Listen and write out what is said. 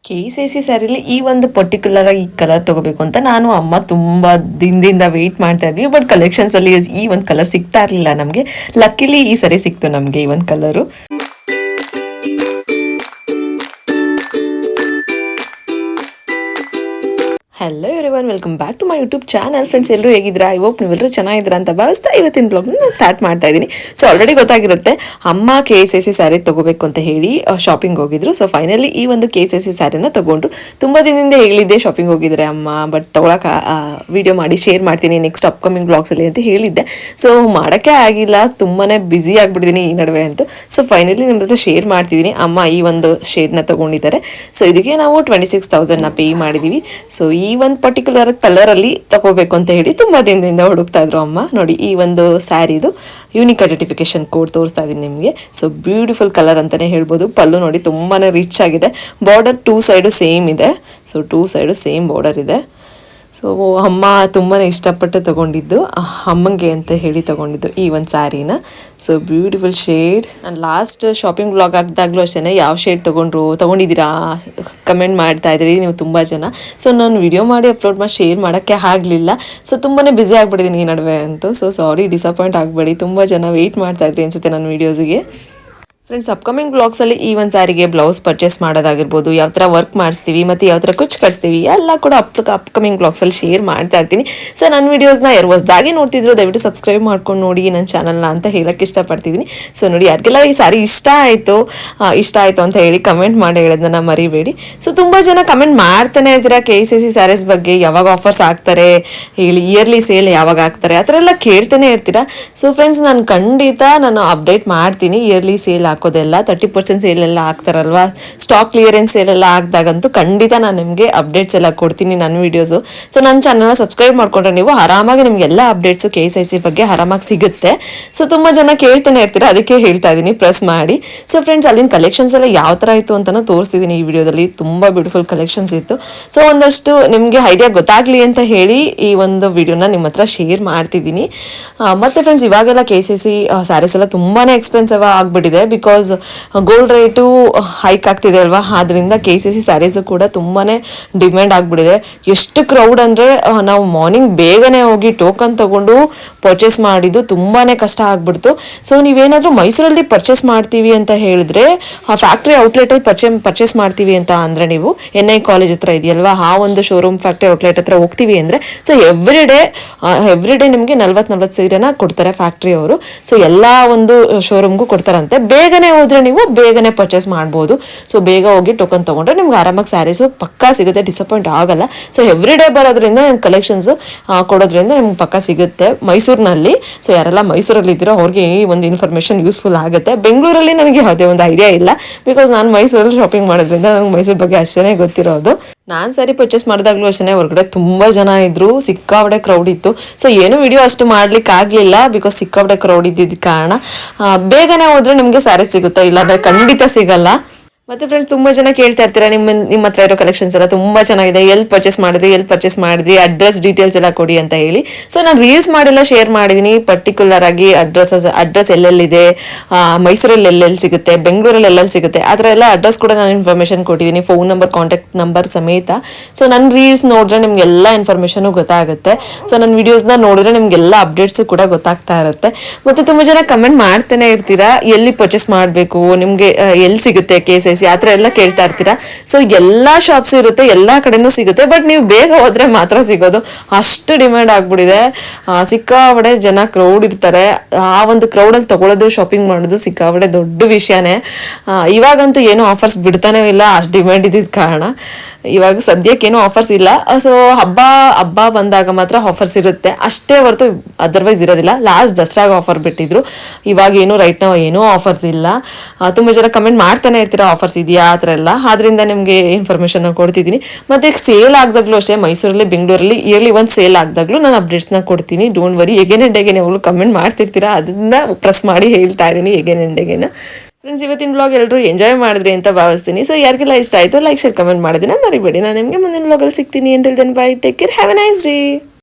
KCC ಸ್ಯಾರಿಲಿ ಈ ಒಂದು particular ಆಗಿ ಈ ಕಲರ್ ತಗೋಬೇಕು ಅಂತ ನಾನು ಅಮ್ಮ ತುಂಬಾ ದಿನದಿಂದ ವೆಯ್ಟ್ ಮಾಡ್ತಾ ಇದ್ವಿ. ಬಟ್ ಕಲೆಕ್ಷನ್ಸ್ ಅಲ್ಲಿ ಈ ಒಂದು ಕಲರ್ ಸಿಗ್ತಾ ಇರಲಿಲ್ಲ ನಮಗೆ. ಲಕ್ಕಿಲಿ ಈ ಸರಿ ಸಿಕ್ತು ನಮಗೆ ಈ ಒಂದು colour. Hello everyone, welcome back to my YouTube channel. Friends, ಎಲ್ಲರೂ ಹೇಗಿದ್ದೀರಾ? ಐ ಹೋಪ್ ನೀವೆಲ್ಲರೂ ಚೆನ್ನಾಗಿದ್ದೀರಾ ಅಂತ ಭಾವಿಸ್ತಾ ಇವತ್ತಿನ ಬ್ಲಾಗ್ನ ನಾನು ಸ್ಟಾರ್ಟ್ ಮಾಡ್ತಾ ಇದ್ದೀನಿ. ಸೊ ಆಲ್ರೆಡಿ ಗೊತ್ತಾಗಿರುತ್ತೆ, ಅಮ್ಮ KCC ಸ್ಯಾರಿ ತಗೋಬೇಕು ಅಂತ ಹೇಳಿ ಶಾಪಿಂಗ್ ಹೋಗಿದ್ರು. ಸೊ ಫೈನಲಿ ಈ ಒಂದು KCC ಸ್ಯಾರಿನ ತಗೊಂಡ್ರು. ತುಂಬ ದಿನದಿಂದ ಹೇಳಿದ್ದೆ ಶಾಪಿಂಗ್ ಹೋಗಿದ್ರೆ ಅಮ್ಮ, ಬಟ್ ತೊಗೊಳಕ್ಕೆ ವಿಡಿಯೋ ಮಾಡಿ ಶೇರ್ ಮಾಡ್ತೀನಿ ನೆಕ್ಸ್ಟ್ ಅಪ್ಕಮಿಂಗ್ ಬ್ಲಾಗ್ಸಲ್ಲಿ ಅಂತ ಹೇಳಿದ್ದೆ. ಸೊ ಮಾಡೋಕ್ಕೆ ಆಗಿಲ್ಲ, ತುಂಬಾ ಬ್ಯುಸಿ ಆಗಿಬಿಟ್ಟಿದ್ದೀನಿ ಈ ನಡುವೆ ಅಂತೂ. ಸೊ ಫೈನಲಿ ನಿಮ್ಮ ಜೊತೆ ಶೇರ್ ಮಾಡ್ತಿದ್ದೀನಿ. ಅಮ್ಮ ಈ ಒಂದು ಶೇಡ್ನ ತೊಗೊಂಡಿದ್ದಾರೆ. ಸೊ ಇದಕ್ಕೆ ನಾವು 26,000 ಪೇ ಮಾಡಿದ್ದೀವಿ. ಸೊ ಈ ಒಂದು ಪರ್ಟಿಕ್ಯುಲರ್ ಕಲರಲ್ಲಿ ತಗೋಬೇಕು ಅಂತ ಹೇಳಿ ತುಂಬಾ ದಿನದಿಂದ ಹುಡುಕ್ತಾ ಇದ್ರು ಅಮ್ಮ. ನೋಡಿ, ಈ ಒಂದು ಸ್ಯಾರಿದು ಯೂನಿಕ್ ಐಡೆಂಟಿಫಿಕೇಶನ್ ಕೋಡ್ ತೋರಿಸ್ತಾ ಇದ್ದೀನಿ ನಿಮಗೆ. ಸೊ ಬ್ಯೂಟಿಫುಲ್ ಕಲರ್ ಅಂತಾನೆ ಹೇಳ್ಬೋದು. ಪಲ್ಲು ನೋಡಿ ತುಂಬಾನೇ ರಿಚ್ ಆಗಿದೆ. ಬಾರ್ಡರ್ 2 ಸೈಡು ಸೇಮ್ ಇದೆ. ಸೊ 2 ಸೈಡು ಸೇಮ್ ಬಾರ್ಡರ್ ಇದೆ. ಸೊ ಅಮ್ಮ ತುಂಬಾ ಇಷ್ಟಪಟ್ಟು ತೊಗೊಂಡಿದ್ದು, ಅಮ್ಮಂಗೆ ಅಂತ ಹೇಳಿ ತೊಗೊಂಡಿದ್ದು ಈ ಒಂದು ಸ್ಯಾರಿನ. So beautiful shade. ನಾನು ಲಾಸ್ಟ್ ಶಾಪಿಂಗ್ ವ್ಲಾಗ್ ಹಾಕಿದಾಗಲೂ ಅಷ್ಟೇ ಯಾವ ಶೇಡ್ ತೊಗೊಂಡಿದ್ದೀರಾ ಕಮೆಂಟ್ ಮಾಡ್ತಾ ಇದ್ರಿ ನೀವು ತುಂಬ ಜನ. ಸೊ ನಾನು ವಿಡಿಯೋ ಮಾಡಿ ಅಪ್ಲೋಡ್ ಮಾಡಿ ಶೇರ್ ಮಾಡೋಕ್ಕೆ ಆಗಲಿಲ್ಲ. ಸೊ ತುಂಬಾ ಬ್ಯುಸಿ ಆಗಿಬಿಟ್ಟಿದ್ದೀನಿ ಈ ನಡುವೆ ಅಂತೂ. ಸೊ ಸಾರಿ, ಡಿಸಪಾಯಿಂಟ್ ಆಗಬೇಡಿ. ತುಂಬ ಜನ ವೆಯ್ಟ್ ಮಾಡ್ತಾ ಇದ್ರಿ ಅನಿಸುತ್ತೆ ನನ್ನ ವೀಡಿಯೋಸಿಗೆ. ಫ್ರೆಂಡ್ಸ್, ಅಪ್ಕಮಿಂಗ್ ಬ್ಲಾಗ್ಸಲ್ಲಿ ಈ ಒಂದು ಸ್ಯಾರಿಗೆ ಬ್ಲೌಸ್ ಪರ್ಚೇಸ್ ಮಾಡೋದಾಗಿರ್ಬೋದು, ಯಾವ ಥರ ವರ್ಕ್ ಮಾಡಿಸ್ತೀವಿ ಮತ್ತು ಯಾವ ಥರ ಕುಚ್ಚು ಕಟ್ಸ್ತೀವಿ ಎಲ್ಲ ಕೂಡ ಅಪ್ಕಮಿಂಗ್ ಬ್ಲಾಗ್ಸಲ್ಲಿ ಶೇರ್ ಮಾಡ್ತಾ ಇರ್ತೀನಿ. ಸೊ ನನ್ನ ವೀಡಿಯೋಸ್ನ ಯಾರು ಹೊಸದಾಗಿ ನೋಡ್ತಿದ್ರು ದಯವಿಟ್ಟು ಸಬ್ಸ್ಕ್ರೈಬ್ ಮಾಡ್ಕೊಂಡು ನೋಡಿ ನನ್ನ ಚಾನಲ್ನ ಅಂತ ಹೇಳಕ್ಕೆ ಇಷ್ಟಪಡ್ತಿದ್ದೀನಿ. ಸೊ ನೋಡಿ, ಯಾರಿಗೆಲ್ಲ ಈ ಸ್ಯಾರಿ ಇಷ್ಟ ಆಯಿತು ಅಂತ ಹೇಳಿ ಕಮೆಂಟ್ ಮಾಡಿ ಹೇಳೋದನ್ನ ಮರಿಬೇಡಿ. ಸೊ ತುಂಬ ಜನ ಕಮೆಂಟ್ ಮಾಡ್ತಾನೆ ಇರ್ತೀರಾ KCC ಸ್ಯಾರೀಸ್ ಬಗ್ಗೆ, ಯಾವಾಗ ಆಫರ್ಸ್ ಆಗ್ತಾರೆ ಹೇಳಿ, ಇಯರ್ಲಿ ಸೇಲ್ ಯಾವಾಗ ಆಗ್ತಾರೆ ಆ ಥರ ಎಲ್ಲ ಕೇಳ್ತಾನೆ ಇರ್ತೀರಾ. ಸೊ ಫ್ರೆಂಡ್ಸ್, ನಾನು ಖಂಡಿತ ಅಪ್ಡೇಟ್ ಮಾಡ್ತೀನಿ. ಇಯರ್ಲಿ ಸೇಲ್ ಹಾಕೋದೆಲ್ಲ 30% ಸೇಲ್ ಎಲ್ಲ ಆಗ್ತಾರಲ್ವಾ, ಸ್ಟಾಕ್ ಕ್ಲಿಯರೆನ್ಸ್ ಸೇಲ್ ಎಲ್ಲ ಆಗಿದಾಗಂತೂ ಖಂಡಿತ ನಾನು ನಿಮಗೆ ಅಪ್ಡೇಟ್ಸ್ ಎಲ್ಲ ಕೊಡ್ತೀನಿ ನನ್ನ ವೀಡಿಯೋಸು. ಸೊ ನನ್ನ ಚಾನಲ್ನ ಸಬ್ಸ್ಕ್ರೈಬ್ ಮಾಡ್ಕೊಂಡ್ರೆ ನೀವು ಆರಾಮಾಗಿ ನಿಮ್ಗೆ ಎಲ್ಲ ಅಪ್ಡೇಟ್ಸು KCC ಬಗ್ಗೆ ಆರಾಮಾಗಿ ಸಿಗುತ್ತೆ. ಸೊ ತುಂಬ ಜನ ಕೇಳ್ತಾನೆ ಇರ್ತೀರಾ, ಅದಕ್ಕೆ ಹೇಳ್ತಾ ಇದ್ದೀನಿ, ಪ್ರೆಸ್ ಮಾಡಿ. ಸೊ ಫ್ರೆಂಡ್ಸ್, ಅಲ್ಲಿನ ಕಲೆಕ್ಷನ್ಸ್ ಎಲ್ಲ ಯಾವ ಥರ ಇತ್ತು ಅಂತಲೂ ತೋರಿಸ್ತಿದ್ದೀನಿ ಈ ವಿಡಿಯೋದಲ್ಲಿ. ತುಂಬ ಬ್ಯೂಟಿಫುಲ್ ಕಲೆಕ್ಷನ್ಸ್ ಇತ್ತು. ಸೊ ಒಂದಷ್ಟು ನಿಮಗೆ ಐಡಿಯಾ ಗೊತ್ತಾಗಲಿ ಅಂತ ಹೇಳಿ ಈ ಒಂದು ವಿಡಿಯೋನ ನಿಮ್ಮ ಹತ್ರ ಶೇರ್ ಮಾಡ್ತಿದ್ದೀನಿ. ಮತ್ತು ಫ್ರೆಂಡ್ಸ್, ಇವಾಗೆಲ್ಲ KCC ಸ್ಯಾರೀಸ್ ಎಲ್ಲ ತುಂಬಾ ಎಕ್ಸ್ಪೆನ್ಸಿವ್ ಆಗಿಬಿಟ್ಟಿದೆ. ಬಿಕಾಸ್ ಗೋಲ್ಡ್ ರೇಟು ಹೈಕ್ ಆಗ್ತಿದೆ ಅಲ್ವಾ, ಆದ್ರಿಂದ KCC ಸ್ಯಾರೀಸು ಕೂಡ ತುಂಬಾ ಡಿಮ್ಯಾಂಡ್ ಆಗಿಬಿಟ್ಟಿದೆ. ಎಷ್ಟು ಕ್ರೌಡ್ ಅಂದರೆ ನಾವು ಮಾರ್ನಿಂಗ್ ಬೇಗನೆ ಹೋಗಿ ಟೋಕನ್ ತಗೊಂಡು ಪರ್ಚೇಸ್ ಮಾಡಿದ್ದು ತುಂಬಾ ಕಷ್ಟ ಆಗ್ಬಿಡ್ತು. ಸೊ ನೀವೇನಾದರೂ ಮೈಸೂರಲ್ಲಿ ಪರ್ಚೇಸ್ ಮಾಡ್ತೀವಿ ಅಂತ ಹೇಳಿದ್ರೆ, ಫ್ಯಾಕ್ಟ್ರಿ ಔಟ್ಲೆಟಲ್ಲಿ ಪರ್ಚೇಸ್ ಮಾಡ್ತೀವಿ ಅಂತ ಅಂದರೆ, ನೀವು NI ಕಾಲೇಜ್ ಹತ್ರ ಇದೆಯಲ್ವಾ, ಆ ಒಂದು ಶೋರೂಮ್ ಫ್ಯಾಕ್ಟ್ರಿ ಔಟ್ಲೆಟ್ ಹತ್ರ ಹೋಗ್ತೀವಿ ಅಂದರೆ, ಸೊ ಎವ್ರಿ ಡೇ ನಿಮಗೆ 40 ಸೀರೆನ ಕೊಡ್ತಾರೆ ಫ್ಯಾಕ್ಟ್ರಿ ಅವರು. ಸೊ ಎಲ್ಲ ಒಂದು ಶೋರೂಮ್ಗೂ ಕೊಡ್ತಾರಂತೆ. ಬೇಗನೆ ಹೋದ್ರೆ ನೀವು ಬೇಗನೆ ಪರ್ಚೇಸ್ ಮಾಡ್ಬೋದು. ಸೊ ಬೇಗ ಹೋಗಿ ಟೋಕನ್ ತೊಗೊಂಡ್ರೆ ನಿಮ್ಗೆ ಆರಾಮಾಗಿ ಸ್ಯಾರೀಸು ಪಕ್ಕಾ ಸಿಗುತ್ತೆ, ಡಿಸಪಾಯಿಂಟ್ ಆಗಲ್ಲ. ಸೊ ಎವ್ರಿ ಡೇ ಬರೋದ್ರಿಂದ ನಿಮ್ಮ ಕಲೆಕ್ಷನ್ಸು ಕೊಡೋದ್ರಿಂದ ನಿಮ್ಗೆ ಪಕ್ಕಾ ಸಿಗುತ್ತೆ ಮೈಸೂರಿನಲ್ಲಿ. ಸೊ ಯಾರೆಲ್ಲ ಮೈಸೂರಲ್ಲಿ ಇದ್ದೀರೋ ಅವ್ರಿಗೆ ಈ ಒಂದು ಇನ್ಫಾರ್ಮೇಷನ್ ಯೂಸ್ಫುಲ್ ಆಗುತ್ತೆ. ಬೆಂಗಳೂರಲ್ಲಿ ನನಗೆ ಯಾವುದೇ ಒಂದು ಐಡಿಯಾ ಇಲ್ಲ, ಬಿಕಾಸ್ ನಾನು ಮೈಸೂರಲ್ಲಿ ಶಾಪಿಂಗ್ ಮಾಡೋದ್ರಿಂದ ನಂಗೆ ಮೈಸೂರು ಬಗ್ಗೆ ಅಷ್ಟೇ ಗೊತ್ತಿರೋದು. ನಾನು ಸ್ಯಾರಿ ಪರ್ಚೇಸ್ ಮಾಡಿದಾಗಲೂ ಅಷ್ಟೇ ಹೊರಗಡೆ ತುಂಬ ಜನ ಇದ್ದರು, ಸಿಕ್ಕಾಪಟ್ಟೆ ಕ್ರೌಡ್ ಇತ್ತು. ಸೊ ಏನು ವಿಡಿಯೋ ಅಷ್ಟು ಮಾಡ್ಲಿಕ್ಕೆ ಆಗಲಿಲ್ಲ, ಬಿಕಾಸ್ ಸಿಕ್ಕಾಪಟ್ಟೆ ಕ್ರೌಡ್ ಇದ್ದಿದ್ದ ಕಾರಣ. ಬೇಗನೆ ಹೋದ್ರೆ ನಿಮಗೆ ಸ್ಯಾರಿ ಸಿಗುತ್ತೆ, ಇಲ್ಲಾಂದರೆ ಖಂಡಿತ ಸಿಗಲ್ಲ. ಮತ್ತು ಫ್ರೆಂಡ್ಸ್, ತುಂಬ ಜನ ಕೇಳ್ತಾ ಇರ್ತೀರಾ, ನಿಮ್ಮ ಹತ್ರ ಇರೋ ಕಲೆಕ್ಷನ್ಸ್ ಎಲ್ಲ ತುಂಬ ಚೆನ್ನಾಗಿದೆ, ಎಲ್ಲಿ ಪರ್ಚೇಸ್ ಮಾಡಿದ್ರಿ ಅಡ್ರೆಸ್ ಡೀಟೇಲ್ಸ್ ಎಲ್ಲ ಕೊಡಿ ಅಂತ ಹೇಳಿ. ಸೊ ನಾನು ರೀಲ್ಸ್ ಮಾಡೆಲ್ಲ ಶೇರ್ ಮಾಡಿದ್ದೀನಿ, ಪರ್ಟಿಕ್ಯುಲರ್ ಆಗಿ ಅಡ್ರೆಸ್ ಎಲ್ಲೆಲ್ಲಿದೆ, ಮೈಸೂರಲ್ಲಿ ಎಲ್ಲೆಲ್ಲಿ ಸಿಗುತ್ತೆ, ಬೆಂಗಳೂರಲ್ಲಿ ಎಲ್ಲೆಲ್ಲಿ ಸಿಗುತ್ತೆ ಆ ಥರ ಎಲ್ಲ ಅಡ್ರೆಸ್ ಕೂಡ ನಾನು ಇನ್ಫಾರ್ಮೇಷನ್ ಕೊಟ್ಟಿದ್ದೀನಿ, ಫೋನ್ ನಂಬರ್, ಕಾಂಟ್ಯಾಕ್ಟ್ ನಂಬರ್ ಸಮೇತ. ಸೊ ನನ್ನ ರೀಲ್ಸ್ ನೋಡಿದ್ರೆ ನಿಮಗೆಲ್ಲ ಇನ್ಫಾರ್ಮೇಷನು ಗೊತ್ತಾಗುತ್ತೆ. ಸೊ ನನ್ನ ವೀಡಿಯೋಸ್ನ ನೋಡಿದ್ರೆ ನಿಮಗೆಲ್ಲ ಅಪ್ಡೇಟ್ಸು ಕೂಡ ಗೊತ್ತಾಗ್ತಾ ಇರುತ್ತೆ. ಮತ್ತು ತುಂಬ ಜನ ಕಮೆಂಟ್ ಮಾಡ್ತಾನೆ ಇರ್ತೀರಾ, ಎಲ್ಲಿ ಪರ್ಚೇಸ್ ಮಾಡಬೇಕು, ನಿಮಗೆ ಎಲ್ಲಿ ಸಿಗುತ್ತೆ KCC ಆ ಥರ ಎಲ್ಲ ಕೇಳ್ತಾ ಇರ್ತೀರಾ. ಸೊ ಎಲ್ಲ ಶಾಪ್ಸ್ ಇರುತ್ತೆ, ಎಲ್ಲ ಕಡೆನೂ ಸಿಗುತ್ತೆ, ಬಟ್ ನೀವು ಬೇಗ ಹೋದ್ರೆ ಮಾತ್ರ ಸಿಗೋದು. ಅಷ್ಟು ಡಿಮ್ಯಾಂಡ್ ಆಗ್ಬಿಟ್ಟಿದೆ. ಸಿಕ್ಕಾಪಟ್ಟೆ ಜನ ಕ್ರೌಡ್ ಇರ್ತಾರೆ. ಆ ಒಂದು ಕ್ರೌಡಲ್ಲಿ ತಗೊಳ್ಳೋದು, ಶಾಪಿಂಗ್ ಮಾಡೋದು ಸಿಕ್ಕಾಪಟ್ಟೆ ದೊಡ್ಡ ವಿಷಯನೇ. ಇವಾಗಂತೂ ಏನೂ ಆಫರ್ಸ್ ಬಿಡ್ತಾನೆ ಇಲ್ಲ, ಅಷ್ಟು ಡಿಮ್ಯಾಂಡ್ ಇದ್ದಿದ್ದ ಕಾರಣ. ಇವಾಗ ಸದ್ಯಕ್ಕೇನು ಆಫರ್ಸ್ ಇಲ್ಲ. ಸೊ ಹಬ್ಬ ಬಂದಾಗ ಮಾತ್ರ ಆಫರ್ಸ್ ಇರುತ್ತೆ ಅಷ್ಟೇ ಹೊರತು ಅದರ್ವೈಸ್ ಇರೋದಿಲ್ಲ. ಲಾಸ್ಟ್ ದಸರಾಗ ಆಫರ್ ಬಿಟ್ಟಿದ್ರು, ಇವಾಗ ರೈಟ್ ನಾವು ಏನೂ ಆಫರ್ಸ್ ಇಲ್ಲ. ತುಂಬ ಜನ ಕಮೆಂಟ್ ಮಾಡ್ತಾನೆ ಇರ್ತೀರಾ ಆಫರ್ಸ್ ಇದೆಯಾ ಆ ಥರ ಎಲ್ಲ, ಆದ್ರಿಂದ ನಿಮಗೆ ಇನ್ಫಾರ್ಮೇಷನ್ ಕೊಡ್ತಿದ್ದೀನಿ. ಮತ್ತು ಸೇಲ್ ಆಗ್ದಾಗಲೂ ಅಷ್ಟೇ, ಮೈಸೂರಲ್ಲಿ ಬೆಂಗಳೂರಲ್ಲಿ ಇಯರ್ಲಿ ಒಂದು ಸೇಲ್ ಆಗ್ದಾಗಲೂ ನಾನು ಅಪ್ಡೇಟ್ಸ್ನ ಕೊಡ್ತೀನಿ. Don't worry. ಎಗೇನ್ ಯಾವಾಗಲೂ ಕಮೆಂಟ್ ಮಾಡ್ತಿರ್ತೀರಾ, ಅದನ್ನ ಪ್ರೆಸ್ ಮಾಡಿ ಹೇಳ್ತಾ ಇದ್ದೀನಿ ಎಗೇನ್. ಫ್ರೆಂಡ್ಸ್, ಇವತ್ತಿನ ಬ್ಲಾಗ್ ಎಲ್ಲರೂ ಎಂಜಾಯ್ ಮಾಡಿದ್ರಿ ಅಂತ ಭಾವಿಸ್ತೀನಿ. ಸೊ ಯಾರಿಗೆಲ್ಲ ಇಷ್ಟ ಆಯಿತು ಲೈಕ್ ಶೇರ್ ಕಮೆಂಟ್ ಮಾಡೋದನ್ನ ಮರಿಬೇಡಿ. ನಾನು ನಿಮಗೆ ಮುಂದಿನ ಬ್ಲಾಗಲ್ಲಿ ಸಿಗ್ತೀನಿ. Until then bye, take care, have a nice day.